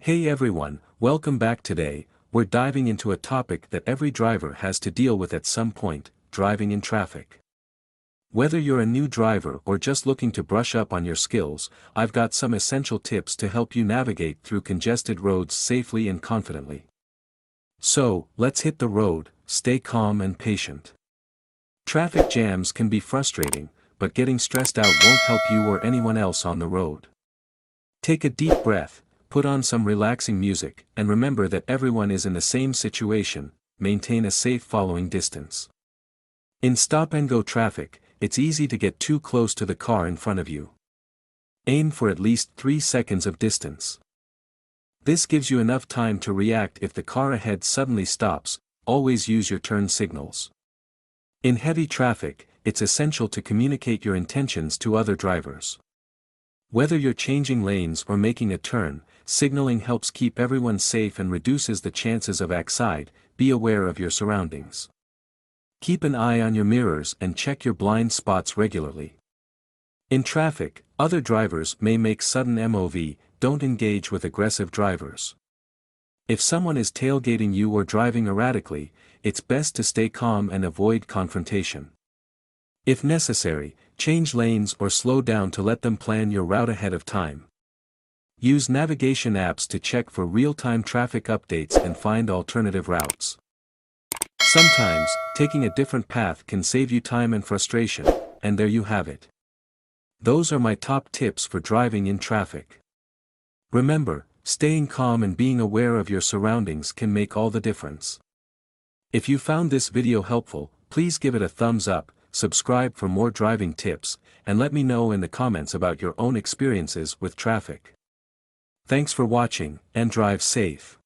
Hey everyone, welcome back. Today, we're diving into a topic that every driver has to deal with at some point: driving in traffic. Whether you're a new driver or just looking to brush up on your skills, I've got some essential tips to help you navigate through congested roads safely and confidently. So, let's hit the road. Stay calm and patient. Traffic jams can be frustrating, but getting stressed out won't help you or anyone else on the road. Take a deep breath. Put on some relaxing music, and remember that everyone is in the same situation. Maintain a safe following distance. In stop-and-go traffic, it's easy to get too close to the car in front of you. Aim for at least 3 seconds of distance. This gives you enough time to react if the car ahead suddenly stops. Always use your turn signals. In heavy traffic, it's essential to communicate your intentions to other drivers. Whether you're changing lanes or making a turn, signaling helps keep everyone safe and reduces the chances of accident. Be aware of your surroundings. Keep an eye on your mirrors and check your blind spots regularly. In traffic, other drivers may make sudden MOV. Don't engage with aggressive drivers. If someone is tailgating you or driving erratically, it's best to stay calm and avoid confrontation. If necessary, change lanes or slow down to let them plan your route ahead of time. Use navigation apps to check for real-time traffic updates and find alternative routes. Sometimes, taking a different path can save you time and frustration, and there you have it. Those are my top tips for driving in traffic. Remember, staying calm and being aware of your surroundings can make all the difference. If you found this video helpful, please give it a thumbs up, subscribe for more driving tips, and let me know in the comments about your own experiences with traffic. Thanks for watching, and drive safe.